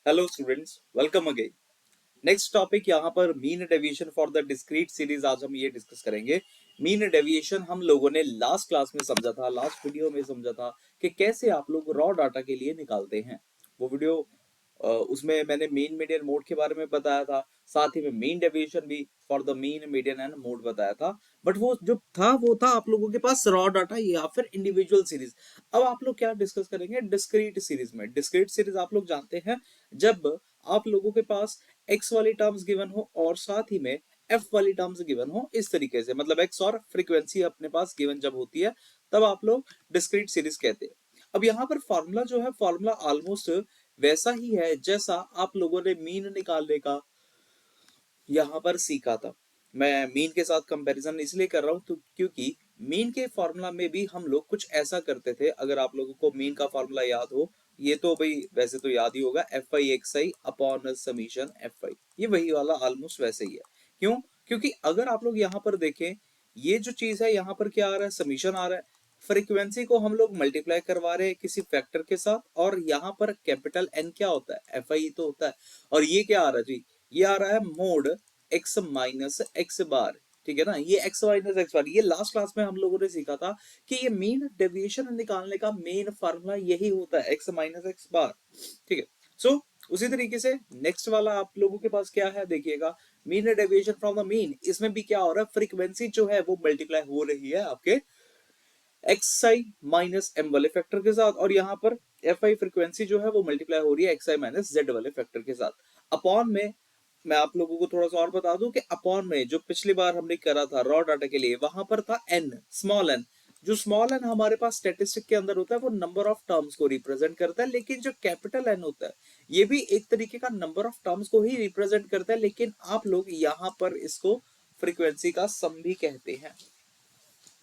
Hello students, welcome again. Next topic यहाँ पर mean deviation for the discrete series आज हम ये डिस्कस करेंगे। मीन डेविएशन हम लोगों ने लास्ट क्लास में समझा था, लास्ट वीडियो में समझा था कि कैसे आप लोग रॉ डाटा के लिए निकालते हैं। वो वीडियो उसमें मैंने मीन मीडियन मोड के बारे में बताया था, साथ ही में मीन डेविएशन भी for the mean median and mode बताया था। बट वो जो था वो था आप लोगों के पास रॉ डाटा या फिर इंडिविजुअल सीरीज। अब आप लोग क्या डिस्कस करेंगे डिस्क्रीट सीरीज में। डिस्क्रीट सीरीज आप लोग जानते हैं, जब आप लोगों के पास एक्स वाली टर्म्स गिवन हो और साथ ही में एफ वाली टर्म्स गिवन हो, इस तरीके से मतलब एक्स और फ्रीक्वेंसी अपने पास गिवन जब होती है तब आप लोग डिस्क्रीट सीरीज कहते हैं। अब यहाँ पर फॉर्मूला जो है, फॉर्मूला ऑलमोस्ट वैसा ही है जैसा आप लोगों ने मीन निकालने का यहाँ पर सीखा था। मैं मीन के साथ कंपैरिजन इसलिए कर रहा हूँ तो क्योंकि मीन के फॉर्मूला में भी हम लोग कुछ ऐसा करते थे। अगर आप लोगों को मीन का फॉर्मूला याद हो, ये तो भाई वैसे तो याद ही होगा, F i x I upon summation f i, ये वही वाला ऑलमोस्ट वैसे ही है। क्यों? क्योंकि अगर आप लोग यहाँ पर देखें, ये जो चीज है यहाँ पर क्या आ रहा है, समीशन आ रहा है। फ्रीक्वेंसी को हम लोग मल्टीप्लाई करवा रहे हैं किसी फैक्टर के साथ, और यहाँ पर कैपिटल एन क्या होता है, एफ आई तो होता है। और ये क्या आ रहा है जी, ये आ रहा है मोड एक्स माइनस एक्स बार। ठीक है ना, ये एक्स माइनस एक्स बार, ये लास्ट क्लास में हम लोगों ने सीखा था कि ये मीन डेविएशन निकालने का मेन फार्मूला यही होता है, एक्स माइनस एक्स बार। ठीक है, सो उसी तरीके से नेक्स्ट वाला आप लोगों के पास क्या है, देखिएगा mean deviation from the mean. इसमें भी क्या हो रहा है, फ्रीक्वेंसी जो है वो मल्टीप्लाई हो रही है आपके एक्स आई माइनस एम वाले फैक्टर के साथ, और यहाँ पर एफ आई फ्रीक्वेंसी जो है वो मल्टीप्लाई हो रही है एक्स आई माइनस जेड वाले फैक्टर के साथ। अपॉन में मैं आप लोगों को थोड़ा सा और बता दूं कि अपॉन में जो पिछली बार हमने करा था रॉ डाटा के लिए, वहां पर था एन, स्मॉल एन। जो स्मॉल एन हमारे पास स्टेटिस्टिक के अंदर होता है वो नंबर ऑफ टर्म्स को रिप्रेजेंट करता है, लेकिन जो कैपिटल एन होता है ये भी एक तरीके का नंबर ऑफ टर्म्स को ही रिप्रेजेंट करता है, लेकिन आप लोग यहाँ पर इसको फ्रीक्वेंसी का सम भी कहते हैं।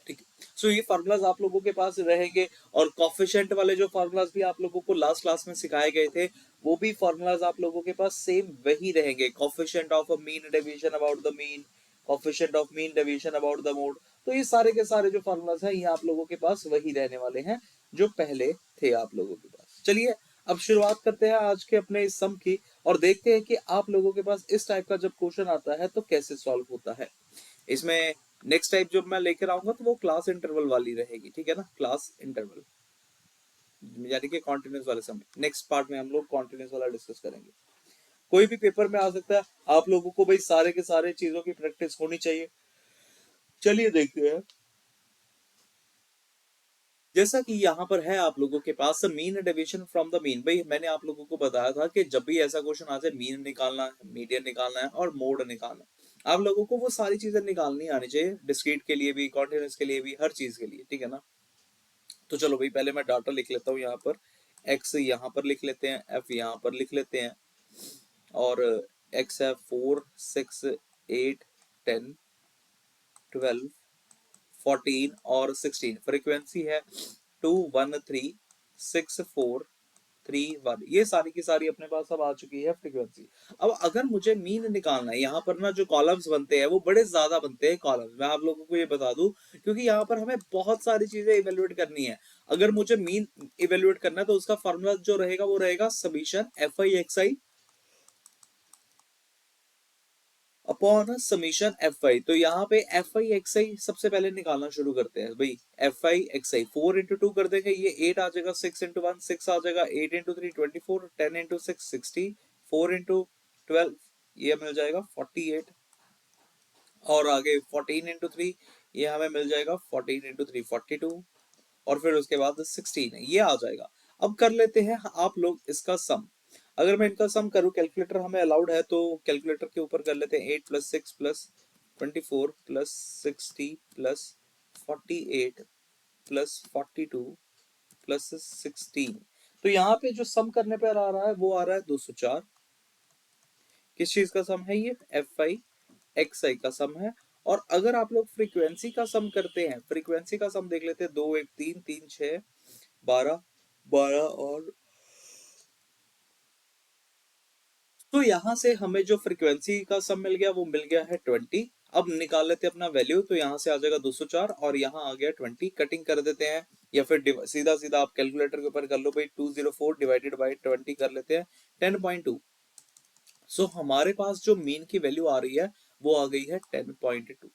ठीक है, सो ये फार्मूलाज आप लोगों के पास रहेंगे, और कॉफिशिएंट वाले जो फार्मूलाज भी आप लोगों को लास्ट क्लास में सिखाए गए थे, वो भी फार्मूलाज आप लोगों के पास सेम वही रहेंगे। Coefficient of a mean deviation about the mean, coefficient of mean deviation about the mode. तो ये सारे के सारे जो फार्मूलाज हैं ये आप लोगों के पास वही रहने वाले हैं जो पहले थे आप लोगों के पास। चलिए अब शुरुआत करते हैं आज के अपने इस सम की, और देखते हैं कि आप लोगों के पास इस टाइप का जब क्वेश्चन आता है तो कैसे सॉल्व होता है। इसमें नेक्स्ट टाइप जो मैं लेकर आऊंगा तो वो क्लास इंटरवल वाली रहेगी, ठीक है ना, क्लास इंटरवल यानी कि कॉन्टिन्यूस वाले समय। नेक्स्ट पार्ट में हम लोग कॉन्टिन्यूस वाला डिस्कस करेंगे। कोई भी पेपर में आ सकता है, आप लोगों को भाई सारे के सारे चीजों की प्रैक्टिस होनी चाहिए। चलिए देखते हैं। जैसा कि यहाँ पर है आप लोगों के पास mean deviation from the mean. भाई मैंने आप लोगों को बताया था कि जब भी ऐसा क्वेश्चन आ जाए, मीन निकालना है, मीडियन निकालना है और मोड निकालना है, आप लोगों को वो सारी चीजें निकालनी आनी चाहिए, डिस्क्रीट के लिए भी, कॉन्टिन्यूस के लिए भी, हर चीज के लिए, ठीक है ना। तो चलो भाई पहले मैं डाटा लिख लेता हूँ यहाँ पर। एक्स यहाँ पर लिख लेते हैं, एफ यहाँ पर लिख लेते हैं, और एक्स है 4 6 8 10 12 14 और 16। फ्रीक्वेंसी है 2 1 3 6 4 3 1। ये सारी की सारी अपने पास अब आ चुकी है फ्रीक्वेंसी। अब अगर मुझे मीन निकालना है, यहाँ पर ना जो कॉलम्स बनते हैं वो बड़े ज्यादा बनते हैं कॉलम्स, मैं आप लोगों को ये बता दूं, क्योंकि यहाँ पर हमें बहुत सारी चीजें इवेल्युएट करनी है। अगर मुझे मीन इवेल्युएट करना है तो उसका फॉर्मूला जो रहेगा वो रहेगा summation f i x I upon summation f आई। तो यहाँ पे एफ आई एक्स आई सबसे पहले निकालना शुरू करते हैं भाई। F i x I 4 into 2 कर देंगे, ये 8 आ जाएगा, 6 इंटू 1 6 आ जाएगा, 8 इंटू 3 24, 10 इंटू 6 60, 4 इंटू 12 ये मिल जाएगा 48, और आगे 14 इंटू 3 ये हमें मिल जाएगा 14 इंटू 3 42, और फिर उसके बाद 16 ये आ जाएगा। अब कर लेते हैं आप लोग इसका सम। अगर मैं इनका सम करूं, कैलकुलेटर हमें अलाउड है तो कैलकुलेटर के ऊपर कर लेते हैं। 8 plus 6 plus 24 plus 60 plus 48 plus 42 plus 16। तो यहाँ पे जो सम करने पर आ रहा है वो आ रहा है 204। किस चीज का सम है ये, एफ आई एक्स आई का सम है। और अगर आप लोग फ्रीक्वेंसी का सम करते हैं, फ्रीक्वेंसी का सम देख लेते हैं, 2 1 3 3 6 12 12 और, तो यहां से हमें जो फ्रीक्वेंसी का सम मिल गया वो मिल गया है 20। अब निकाल लेते हैं अपना वैल्यू, तो यहां से आ जाएगा 204 और यहाँ आ गया 20। कटिंग कर देते हैं, या फिर सीधा सीधा आप कैलकुलेटर के ऊपर कर लो भाई, 204 डिवाइडेड बाई 20 कर लेते हैं, 10.2। सो हमारे पास जो मीन की वैल्यू आ रही है वो आ गई है 10.2।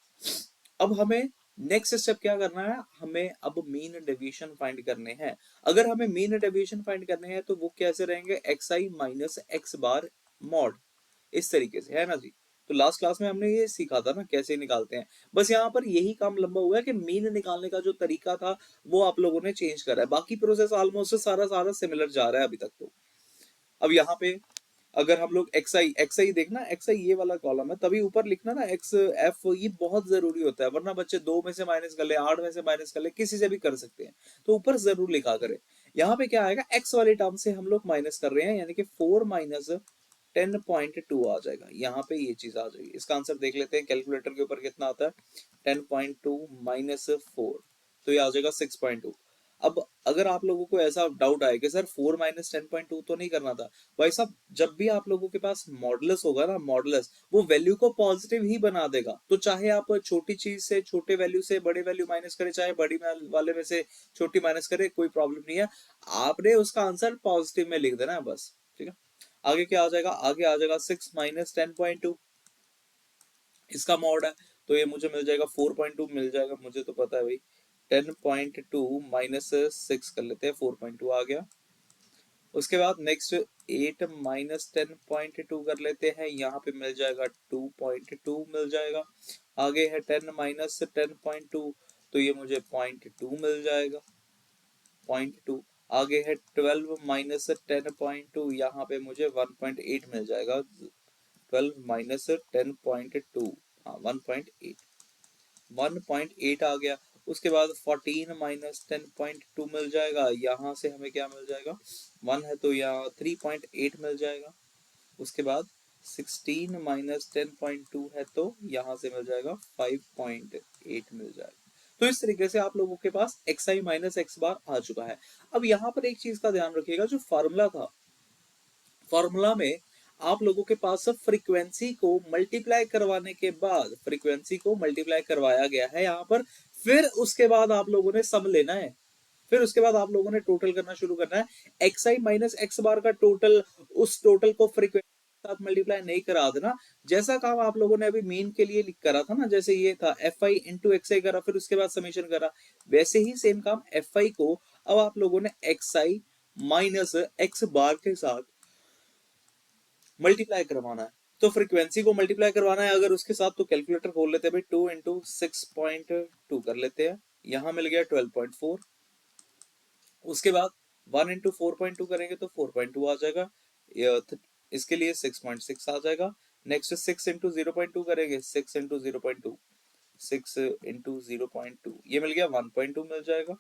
अब हमें नेक्स्ट स्टेप क्या करना है, हमें अब मीन डेविएशन फाइंड करने हैं। अगर हमें मीन डेविएशन फाइंड करने हैं तो वो कैसे रहेंगे, x i minus x bar mod, इस तरीके से, है ना जी। तो लास्ट क्लास में हमने ये सीखा था ना कैसे निकालते हैं। बस यहाँ पर यही काम लंबा हुआ है कि मीन निकालने का जो तरीका था वो आप लोगों ने चेंज करा है, बाकी प्रोसेस ऑलमोस्ट सारा सारा सिमिलर जा रहा है अभी तक। तो अब यहाँ पे अगर हम लोग एक्स आई देखना, एक्स आई ये वाला कॉलम है, तभी ऊपर लिखना ना एक्स एफ, ये बहुत जरूरी होता है, वरना बच्चे 2 में से माइनस कर ले, 8 में से माइनस कर ले, किसी से भी कर सकते हैं, तो ऊपर जरूर लिखा करें। यहाँ पे क्या आएगा, एक्स वाले टर्म से हम लोग माइनस कर रहे हैं, यानी कि 4 माइनस 10.2 आ जाएगा, यहाँ पे ये चीज आ जाएगी। इसका आंसर देख लेते हैं कैलकुलेटर के ऊपर कितना आता है, 10.2 माइनस 4, तो ये आ जाएगा 6.2। अब अगर आप लोगों को ऐसा डाउट आए कि सर 4 माइनस 10.2 तो नहीं करना था, भाई साहब जब भी आप लोगों के पास मॉडुलस होगा ना, मॉडुलस वो वैल्यू को पॉजिटिव ही बना देगा। तो चाहे आप छोटी चीज से, छोटे वैल्यू से बड़े वैल्यू माइनस करें, चाहे बड़ी वाले में से छोटी माइनस करें, कोई प्रॉब्लम नहीं है, आपने उसका आंसर पॉजिटिव में लिख देना है बस, ठीक है। आगे क्या आ जाएगा, आगे आ जाएगा 6 माइनस 10.2, इसका मॉड है, तो ये मुझे मिल जाएगा 4.2 मिल जाएगा, मुझे तो पता है भाई। 10.2 माइनस 6 कर लेते हैं, 4.2 आ गया। उसके बाद नेक्स्ट 8 माइनस 10.2 कर लेते हैं, यहाँ पे मिल जाएगा 2.2 मिल जाएगा। आगे है 10 माइनस 10.2, तो ये मुझे 0.2 मिल जाएगा, 0.2। आगे है 12 माइनस 10.2, यहाँ पे मुझे 1.8 मिल जाएगा, 12 माइनस 10.2, हाँ 1.8, 1.8 आ गया। उसके बाद 14 माइनस 10.2 मिल जाएगा, यहाँ से हमें क्या मिल जाएगा, 1 है तो यहाँ 3.8 मिल जाएगा। उसके बाद 16 माइनस 10.2 है तो यहाँ से मिल जाएगा 5.8 मिल जाएगा। तो इस तरीके से आप लोगों के पास एक्स आई माइनस एक्स बार आ चुका है। अब यहाँ पर एक चीज का ध्यान रखिएगा, जो फार्मूला था, फॉर्मूला में आप लोगों के पास फ्रीक्वेंसी को मल्टीप्लाई करवाने के बाद, फ्रीक्वेंसी को मल्टीप्लाई करवाया गया है यहाँ पर, फिर उसके बाद आप लोगों ने सम लेना है, फिर उसके बाद आप लोगों ने टोटल करना शुरू करना है। एक्स आई माइनस एक्स बार का टोटल, उस टोटल को फ्रीक्वेंसी के साथ मल्टीप्लाई नहीं करा देना। जैसा काम आप लोगों ने अभी मीन के लिए करा था ना, जैसे ये था एफ आई इंटू एक्स आई करा, फिर उसके बाद समेशन करा, वैसे ही सेम काम एफ आई को अब आप लोगों ने एक्स आई माइनस एक्स बार के साथ मल्टीप्लाई करवाना है। तो फ्रीक्वेंसी को मल्टीप्लाई करवाना है अगर उसके साथ, तो कैलकुलेटर खोल लेते हैं भाई, 2 इंटू 6.2 कर लेते हैं, यहाँ मिल गया 12.4। उसके बाद 1 इंटू 4.2 करेंगे तो 4.2 आ जाएगा, इसके लिए 6.6 आ जाएगा। नेक्स्ट 6 इंटू 0.2 करेंगे, 6 इंटू 0.2, 6 इंटू 0.2, ये मिल गया 1.2 मिल जाएगा।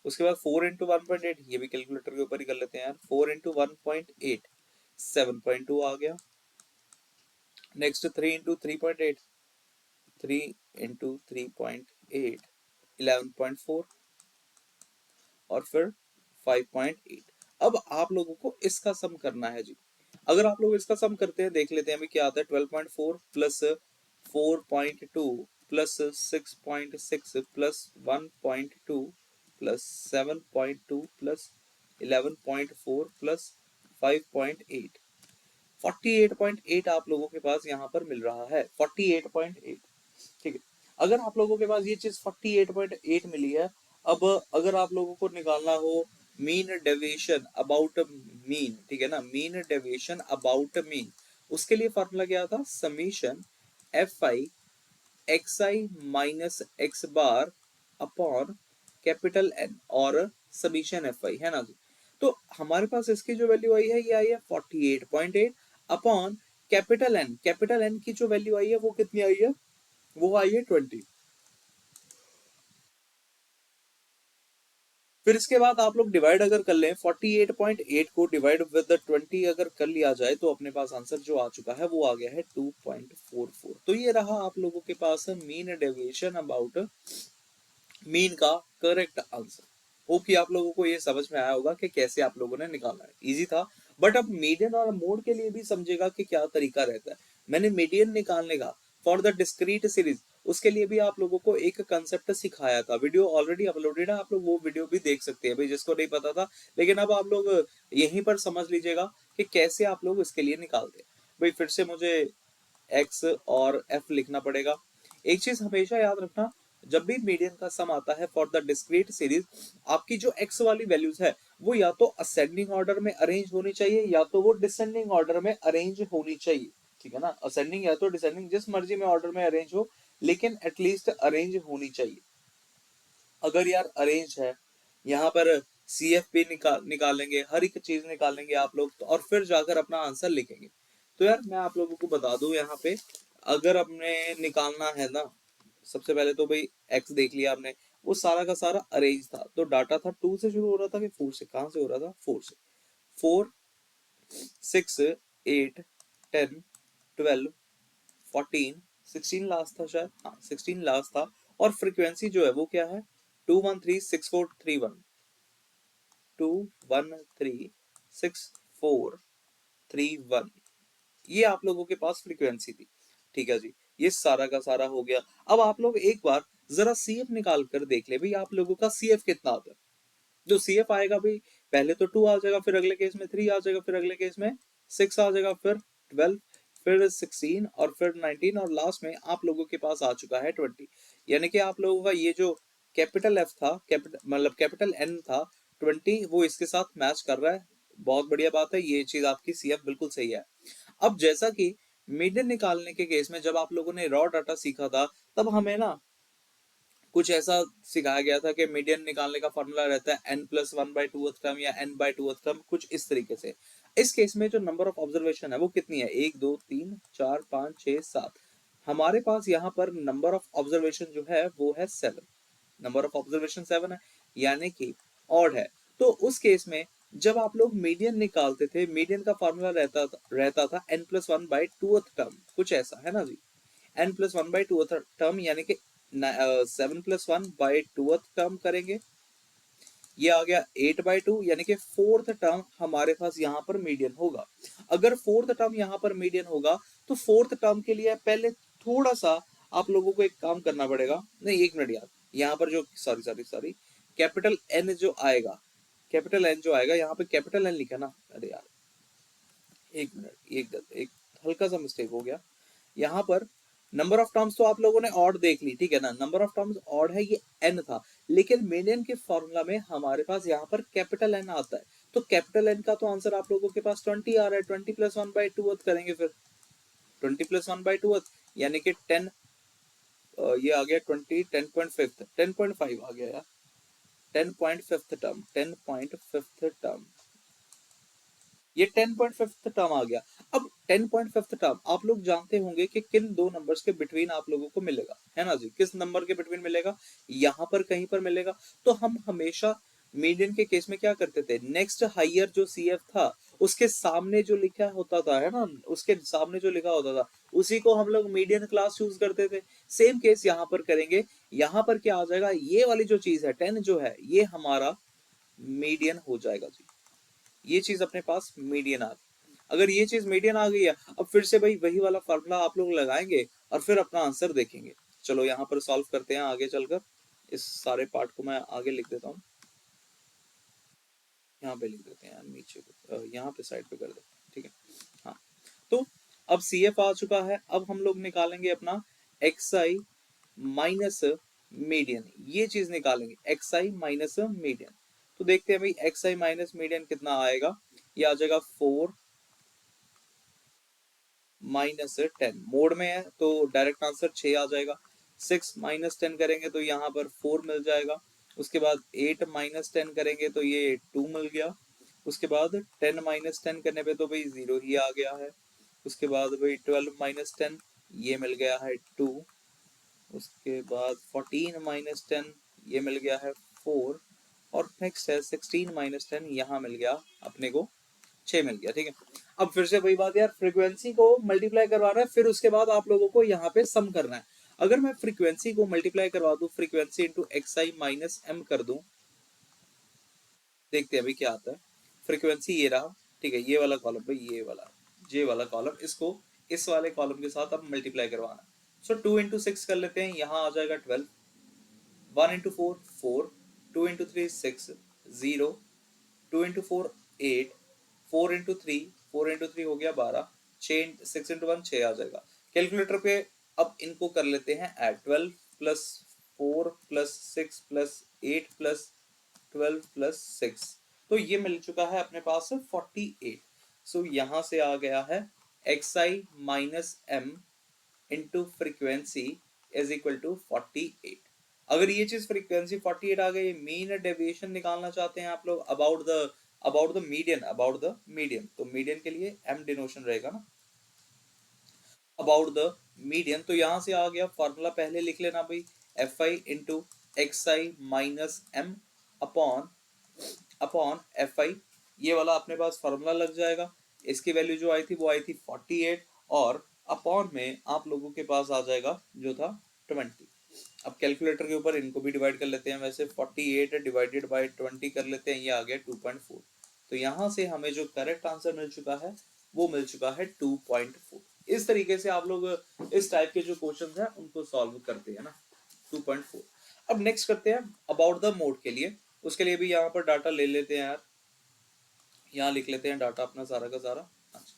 उसके बाद 4 इंटू 1.8, ये भी कैलकुलेटर के ऊपर ही कर लेते हैं यार, 4 इंटू 1.8, 7.2 आ गया। नेक्स्ट 3 इंटू 3.8, 3 इंटू 3.8, 11.4, और फिर 5.8। अब आप लोगों को इसका सम करना है जी। अगर आप लोग इसका सम करते हैं, देख लेते हैं अभी क्या आता है, 12.4 plus 4.2 plus 6.6 plus 1.2 plus 7.2 plus 11.4 plus 5.8, 48.8 आप लोगों के पास यहाँ पर मिल रहा है, 48.8, ठीक है। अगर आप लोगों के पास ये चीज 48.8 मिली है, अब अगर आप लोगों को निकालना हो मीन डेविएशन अबाउट मीन, ठीक है ना, मीन डेविएशन अबाउट मीन, उसके लिए फॉर्मूला क्या था, summation f i x i minus x bar upon capital n, और समीशन एफ आई, है ना जी। तो हमारे पास इसकी जो वैल्यू आई है, ये आई है 48.8 upon capital n, capital n की जो वैल्यू आई है वो कितनी आई है, वो आई है 20। फिर इसके बाद आप लोग डिवाइड अगर कर लें, 48.8 को डिवाइड विद 20 अगर कर लिया जाए, तो अपने पास आंसर जो आ चुका है वो आ गया है 2.44। तो ये रहा आप लोगों के पास मीन डेविएशन अबाउट मीन का करेक्ट आंसर। होप कि आप लोगों को ये समझ में आया होगा कि कैसे आप लोगों ने निकालना है, इजी था। बट अब मीडियन और मोड के लिए भी समझेगा कि क्या तरीका रहता है। मैंने मीडियन निकालने का फॉर द डिस्क्रीट सीरीज, उसके लिए भी आप लोगों को एक कंसेप्ट सिखाया था, वीडियो ऑलरेडी अपलोडेड है, आप लोग वो वीडियो भी देख सकते हैं भाई, जिसको नहीं पता था। लेकिन अब आप लोग यहीं पर समझ लीजिएगा कि कैसे आप लोग इसके लिए निकालते हैं। भाई फिर से मुझे एक्स और एफ लिखना पड़ेगा। एक चीज हमेशा याद रखना, जब भी मीडियन का सम आता है फॉर द डिस्क्रीट सीरीज, आपकी जो एक्स वाली वैल्यूज है वो या तो असेंडिंग ऑर्डर में अरेंज होनी चाहिए या तो वो डिसेंडिंग ऑर्डर में अरेंज होनी चाहिए, ठीक है ना। असेंडिंग या तो डिसेंडिंग, जिस मर्जी में ऑर्डर में अरेंज हो, लेकिन एटलीस्ट अरेंज होनी चाहिए। अगर यार अरेंज है, यहाँ पर CFP निकालेंगे, हर एक चीज निकालेंगे आप लोग तो, और फिर जाकर अपना आंसर लिखेंगे। तो यार मैं आप लोगों को बता दूं यहाँ पे, अगर हमने निकालना है ना, सबसे पहले तो भाई एक्स देख लिया आपने, वो सारा का सारा अरेंज था, तो डाटा था 2 से शुरू हो रहा था कि 4 से, कहां से हो रहा था, 4 से। 4, 6, 8, 10, 12, 14, 16 लास्ट था शायद, हाँ 16 लास्ट था। और फ्रीक्वेंसी जो है वो क्या है, 2136431, 2136431, ये आप लोगों के पास फ्रीक्वेंसी थी। ठीक है जी, ये सारा का सारा हो गया। अब आप लोग एक बार जरा CF निकाल कर देख ले भाई, आप लोगों का CF कितना आता है। जो CF आएगा भाई, पहले तो 2 आ जाएगा, फिर अगले केस में 3 आ जाएगा, फिर अगले केस में 6 आ जाएगा, फिर 12, फिर 16 और फिर 19, और लास्ट में आप लोगों के पास आ चुका है 20। यानी कि आप लोगों का ये जो कैपिटल F था, कैपिटल मतलब कैपिटल N था, 20 वो इसके साथ मैच कर रहा है। बहुत बढ़िया बात है, ये चीज आपकी CF बिल्कुल सही है। अब जैसा कि मीडियन निकालने के केस में जब आप लोगों ने रॉ डाटा सीखा था, तब हमें ना कुछ ऐसा सिखाया गया था कि मीडियन निकालने का फॉर्मूला रहता है n+1/2 टर्म या n/2 टर्म, कुछ इस तरीके से। इस केस में जो नंबर ऑफ ऑब्जर्वेशन है वो कितनी है, 1 2 3 4 5 6 7। हमारे पास यहाँ पर नंबर ऑफ ऑब्जर्वेशन जो है वो है 7, नंबर ऑफ ऑब्जर्वेशन 7 है, यानी कि ऑड है। तो उस केस में जब आप लोग मीडियन निकालते थे, मीडियन का फॉर्मूला रहता था n+1/2 टर्म, कुछ ऐसा है ना जी। n+1/2 टर्म यानी कि 7+1/2 टर्म करेंगे, ये आ गया 8/2, यानी कि फोर्थ टर्म हमारे पास यहाँ पर मीडियन होगा। अगर फोर्थ टर्म यहाँ पर मीडियन होगा, तो फोर्थ टर्म के लिए पहले थोड़ा सा आप लोगों को एक काम करना पड़ेगा। नहीं एक मिनट यार, यहाँ पर जो sorry sorry sorry capital N जो आएगा, कैपिटल N जो आएगा, यहाँ पे कैपिटल N लिखा ना, अरे यार एक मिनट, एक हल्का सा मिस्टेक हो गया। यहाँ पर नंबर ऑफ टर्म्स तो आप लोगों ने ऑड देख ली, ठीक है ना, नंबर ऑफ टर्म्स ऑड है, ये n था। लेकिन मीडियन के फॉर्मूला में हमारे पास यहाँ पर कैपिटल N आता है, तो कैपिटल N का तो आंसर आप लोगों के पास 20 आ रहा है। 20+1/2 करेंगे, फिर 20+1/2 यानी कि 10, ये आ गया 20, 10.5, 10.5 आ गया यार, 10.5 टर्म, 10.5 टर्म, ये 10.5 टर्म आ गया। अब 10.5 टर्म आप लोग जानते होंगे कि किन दो नंबर्स के बिटवीन आप लोगों को मिलेगा, है ना जी, किस नंबर के बिटवीन मिलेगा, यहाँ पर कहीं पर मिलेगा। तो हम हमेशा मीडियन के केस में क्या करते थे, नेक्स्ट हायर जो CF था उसके सामने जो लिखा होता था, है ना, उसके सामने जो लिखा होता था उसी को हम लोग मीडियन क्लास चूज करते थे। सेम केस यहाँ पर करेंगे। यहाँ पर क्या आ जाएगा, ये वाली जो चीज है 10 जो है, ये हमारा मीडियन हो जाएगा जी। ये चीज अपने पास मीडियन आ गई। अगर ये चीज मीडियन आ गई है, अब फिर से भाई वही वाला फॉर्मूला आप लोग लगाएंगे और फिर अपना आंसर देखेंगे। चलो यहाँ पर सॉल्व करते हैं आगे चलकर। इस सारे पार्ट को मैं आगे लिख देता हूँ, यहाँ पे लिख देते हैं नीचे को, यहाँ पे साइड पे कर देते हैं, ठीक है। हाँ, तो अब CF आ चुका है, अब हम लोग निकालेंगे अपना XI माइनस मीडियन, ये चीज निकालेंगे XI माइनस मीडियन। तो देखते हैं भाई XI माइनस मीडियन कितना आएगा, ये आ जाएगा 4 -10, मोड में है तो डायरेक्ट आंसर 6 आ जाएगा। 6 -10 करेंगे तो यहाँ पर 4 मिल जाएगा। उसके बाद 8 -10 करेंगे तो ये 2 मिल गया। उसके बाद 10 -10 करने पे तो भाई 0 ही आ गया है। उसके बाद भाई 12 -10 ये मिल गया है 2। उसके बाद 14 -10 ये मिल गया है 4। और नेक्स्ट है 16 -10, यहाँ मिल गया अपने को 6 मिल गया, ठीक है। अब फिर से वही बात यार, फ्रीक्वेंसी को मल्टीप्लाई करवाना है, फिर उसके बाद आप लोगों को यहाँ पे सम करना है। अगर मैं फ्रीक्वेंसी को मल्टीप्लाई करवा दूं, frequency into XI minus M कर दूं, देखते हैं अभी क्या आता है। फ्रीक्वेंसी ये रहा, ठीक है, ये वाला कॉलम, इसको इस वाले कॉलम के साथ अब मल्टीप्लाई करवाना है। सो 2 into 6 कर लेते हैं, यहाँ आ जाएगा 12, 1 into 4 4, 2 into 3 6, 0, 2 into 4 8, 4 into 3 4 into 3 हो गया 12, 6 into 1 6 आ जाएगा। कैलकुलेटर पे अब इनको कर लेते हैं add, 12 plus 4 plus 6 plus 8 plus 12 plus 6, तो ये मिल चुका है अपने पास 48। सो यहाँ से आ गया है xi minus m into frequency is equal to 48। अगर ये चीज फ्रीक्वेंसी 48 आ गई, मीन डेविएशन निकालना चाहते हैं आप लोग अबाउट द मीडियन, तो मीडियन के लिए m डिनोशन रहेगा ना, अबाउट द मीडियन। तो यहां से आ गया फॉर्मूला, पहले लिख लेना भाई, f i into x i minus m upon upon f i, ये वाला अपने पास फॉर्मूला लग जाएगा। इसकी वैल्यू जो आई थी वो आई थी 48, और अपॉन में आप लोगों के पास आ जाएगा जो था 20। अब कैलकुलेटर के ऊपर इनको भी डिवाइड कर लेते हैं, वैसे 48 डिवाइडेड बाय 20 कर लेते हैं, ये आ गया 2.4। तो यहाँ से हमें जो करेक्ट आंसर मिल चुका है वो मिल चुका है 2.4। इस तरीके से आप लोग इस टाइप के जो क्वेश्चन हैं उनको सॉल्व करते हैं ना, 2.4। अब नेक्स्ट करते हैं अबाउट द मोड के लिए, उसके लिए भी यहाँ पर डाटा ले लेते हैं यार, यहाँ लिख लेते हैं डाटा अपना सारा का सारा। अच्छा,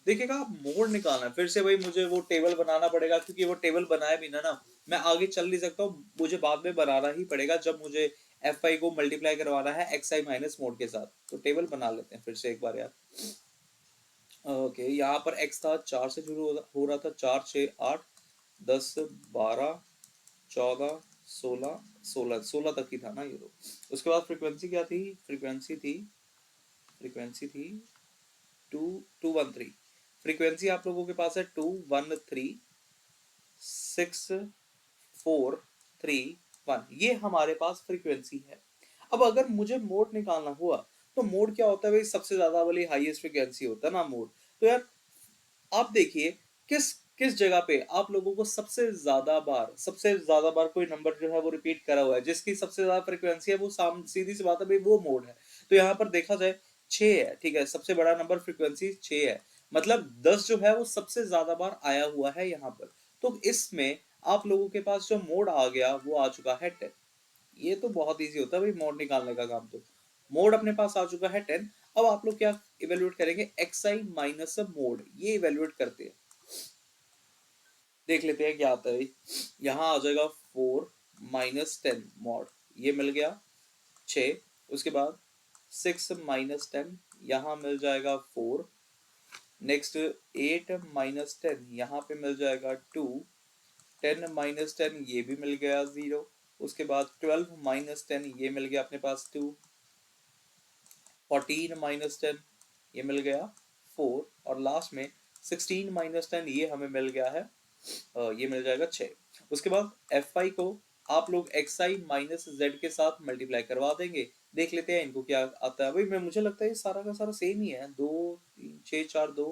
देखिएगा आप मोड निकालना है, फिर से भाई मुझे वो टेबल बनाना पड़ेगा, क्योंकि वो टेबल बनाए बिना ना मैं आगे चल नहीं सकता हूँ, मुझे बाद में बनाना ही पड़ेगा जब मुझे एफ आई को मल्टीप्लाई करवाना है एक्स आई माइनस मोड के साथ। तो टेबल बना लेते हैं फिर से एक बार यार। ओके, यहाँ पर x था 4 से शुरू हो रहा था, 4 6 8 10 12 14 16 16 16 तक ही था ना ये तो। उसके बाद फ्रीक्वेंसी क्या थी, फ्रीक्वेंसी थी 2 2 1 3। फ्रीक्वेंसी आप लोगों के पास है 2 1 3 6 4 3 1, ये हमारे पास फ्रीक्वेंसी है। अब अगर मुझे मोड निकालना हुआ तो मोड क्या होता है भाई, सबसे ज्यादा वाली हाईएस्ट फ्रीक्वेंसी होता है ना मोड। तो यार आप देखिए किस किस जगह पे आप लोगों को सबसे ज्यादा बार कोई नंबर जो है वो रिपीट करा हुआ है, जिसकी सबसे ज्यादा फ्रीक्वेंसी है वो सीधी सी बात है भाई वो मोड है। तो यहाँ पर देखा जाए 6 है, ठीक है, सबसे बड़ा नंबर फ्रीक्वेंसी 6 है, मतलब 10 जो है वो सबसे ज्यादा बार आया हुआ है यहाँ पर। तो इसमें आप लोगों के पास जो मोड आ गया वो आ चुका है 10। ये तो बहुत इजी होता है भाई मोड निकालने का काम। तो मोड अपने पास आ चुका है 10। अब आप लोग क्या इवेल्युएट करेंगे, एक्स आई माइनस मोड, ये इवेल्युएट करते हैं, देख लेते हैं क्या आता है। यहाँ आ जाएगा 4 - 10 मॉड, ये मिल गया 6। उसके बाद 6 - 10, यहाँ मिल जाएगा 4। नेक्स्ट 8 - 10, यहाँ पे मिल जाएगा 2। 10 - 10, ये भी मिल गया 0। उसके बाद 12 - 10, ये मिल गया अपने पास 2। 14 - 10, ये मिल गया 4। और लास्ट में 16 - 10, ये हमें मिल गया है, ये मिल जाएगा 6। उसके बाद एफ आई को आप लोग एक्स आई माइनस जेड के साथ मल्टीप्लाई करवा देंगे, देख लेते हैं इनको क्या आता है। भाई मैं मुझे लगता है ये सारा का सारा सेम ही है, 2 3 6 4 2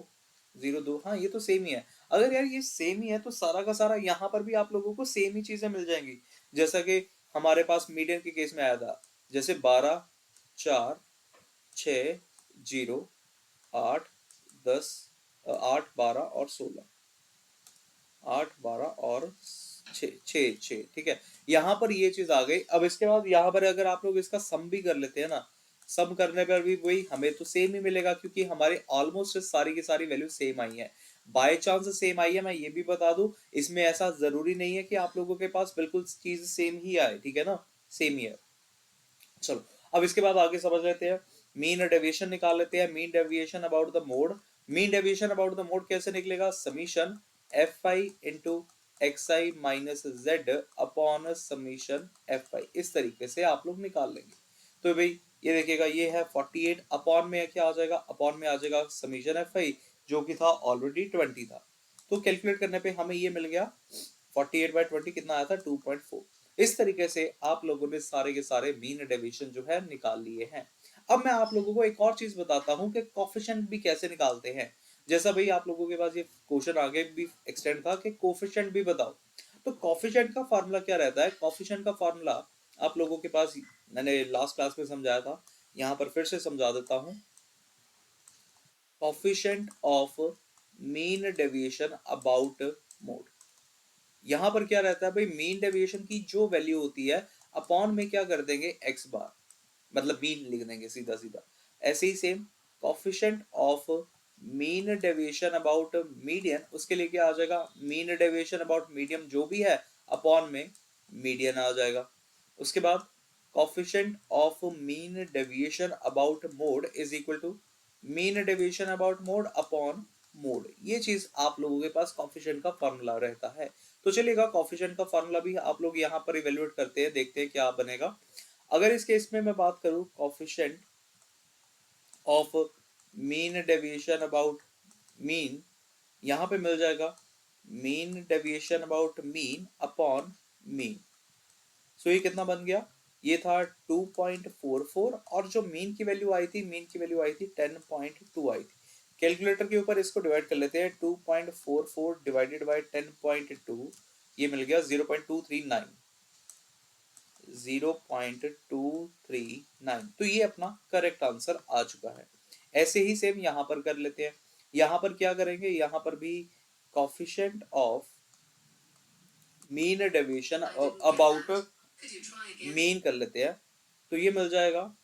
0 2, हाँ ये तो सेम ही है। अगर यार ये सेम ही है तो सारा का सारा यहाँ पर भी आप लोगों को सेम ही चीजें मिल जाएंगी, जैसा कि हमारे पास मीडियन के केस में आया था, जैसे 12 4 6 0 8 10 8 12 और 16, 8 12 और 6 ठीक है, यहाँ पर ये चीज आ गई। अब इसके बाद यहाँ पर अगर आप लोग इसका सम भी कर लेते हैं ना, सम करने पर भी वही हमें तो सेम ही मिलेगा, क्योंकि हमारे ऑलमोस्ट सारी की सारी वैल्यू सेम आई है। बाय चांस सेम आई है, मैं ये भी बता दूं, इसमें ऐसा जरूरी नहीं है कि आप लोगों के पास बिल्कुल चीज सेम ही आए, ठीक है ना, सेम ही है। चलो अब इसके बाद आगे समझ लेते हैं, मीन डेविएशन निकाल लेते हैं। Mean deviation about the mode, mean deviation about the mode कैसे निकलेगा, summation f i into x i minus Z upon summation f आई, इस तरीके से आप लोग निकाल लेंगे। तो भाई ये देखिएगा, ये है 48, अपॉन में क्या आ जाएगा, अपॉन में आ जाएगा समीशन एफ आई जो कि था ऑलरेडी 20 था। तो कैलकुलेट करने पे हमें ये मिल गया 48/20 कितना आया था, 2.4। इस तरीके से आप लोगों ने सारे के सारे मीन डेविएशन जो है निकाल लिए हैं। अब मैं आप लोगों को एक और चीज बताता हूं कि कोफिशिएंट भी कैसे निकालते हैं। जैसा भाई आप लोगों के पास ये क्वेश्चन आगे भी एक्सटेंड था कि कोफिशिएंट भी बताओ, तो कोफिशिएंट का फार्मूला क्या रहता है, कोफिशिएंट का फार्मूला आप लोगों के पास मैंने लास्ट क्लास में समझाया था, यहाँ पर फिर से समझा देता हूँ। Coefficient of mean deviation about mode, यहाँ पर क्या रहता है भाई, मीन डेविएशन की जो वैल्यू होती है अपॉन में क्या कर देंगे x बार, मतलब मीन लिख देंगे सीधा सीधा। ऐसे ही same coefficient of mean deviation about median, उसके लिए क्या आ जाएगा, मीन डेविएशन अबाउट मीडियम जो भी है अपॉन में मीडियन आ जाएगा। उसके बाद coefficient of mean deviation about mode is equal to mean deviation about mode upon mode. ये चीज आप लोगों के पास कॉफिशिएंट का फॉर्मूला रहता है। तो चलिएगा कॉफिशिएंट का फॉर्मूला भी आप लोग यहाँ पर इवेल्युएट करते हैं, देखते हैं क्या बनेगा। अगर इस केस में मैं बात करूं coefficient of mean deviation about mean, यहां पे मिल जाएगा mean deviation about mean upon mean. So ये कितना बन गया, ये था 2.44 और जो मीन की वैल्यू आई थी, मीन की वैल्यू आई थी 10.2 आई थी। कैलकुलेटर के ऊपर इसको डिवाइड कर लेते हैं, 2.44 डिवाइडेड बाय 10.2, ये मिल गया 0.239, 0.239। तो ये अपना करेक्ट आंसर आ चुका है। ऐसे ही सेम यहां पर कर लेते हैं। यहां पर क्या करेंगे, यहां पर भी coefficient of mean deviation about mean कर लेते हैं। तो ये मिल जाएगा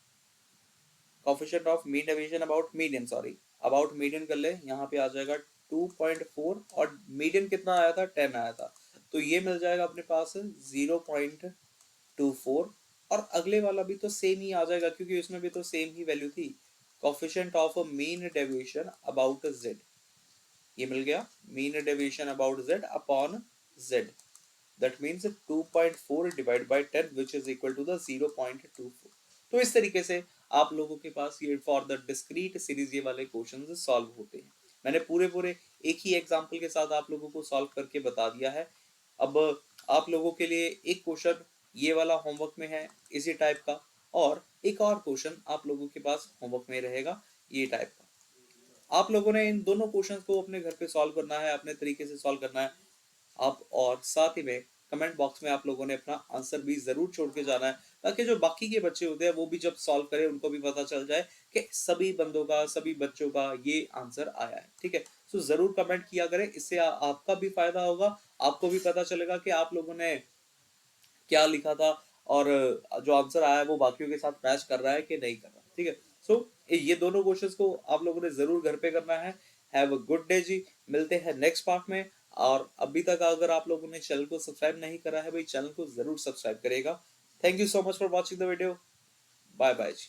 coefficient of mean deviation about median, sorry about median कर ले, यहाँ पे आ जाएगा 2.4 और मीडियन कितना आया था, 10 आया था। तो ये मिल जाएगा अपने पास 0.24 और अगले वाला भी तो सेम ही आ जाएगा क्योंकि उसमें भी तो सेम ही वैल्यू थी, coefficient of mean deviation about z। ये मिल गया mean deviation about z upon z, that means 2.4 divide by 10 which is equal to the 0.24। तो इस तरीके से आप लोगों के पास ये फॉर द डिस्क्रीट सीरीज ये वाले क्वेश्चंस सॉल्व होते हैं। मैंने पूरे पूरे एक ही एग्जांपल के साथ आप लोगों को सॉल्व करके बता दिया है। अब आप लोगों के लिए एक क्वेश्चन ये वाला होमवर्क में है इसी टाइप का, और एक और क्वेश्चन आप लोगों के पास होमवर्क में रहेगा ये टाइप का। आप लोगों ने इन दोनों क्वेश्चंस को अपने घर पे सॉल्व करना है, अपने तरीके से सॉल्व करना है आप, और साथ ही में कमेंट बॉक्स में आप लोगों ने अपना आंसर भी जरूर छोड़ के जाना है, ताकि जो बाकी के बच्चे होते हैं वो भी जब सॉल्व करें उनको भी पता चल जाए कि सभी बंदों का, सभी बच्चों का ये आंसर आया है। ठीक है, तो जरूर कमेंट किया करें, इससे आपका भी फायदा होगा, आपको भी पता चलेगा कि आप लोगों ने क्या लिखा था और जो आंसर आया है वो बाकियों के साथ मैच कर रहा है कि नहीं कर रहा। ठीक है, सो ये दोनों क्वेश्चंस को आप लोगों ने जरूर घर पे करना है। हैव अ गुड डे जी, मिलते हैं नेक्स्ट पार्ट में। और अभी तक अगर आप लोगों ने चैनल को सब्सक्राइब नहीं करा है भाई, चैनल को जरूर सब्सक्राइब करेगा। Thank you so much for watching the video, bye bye ji.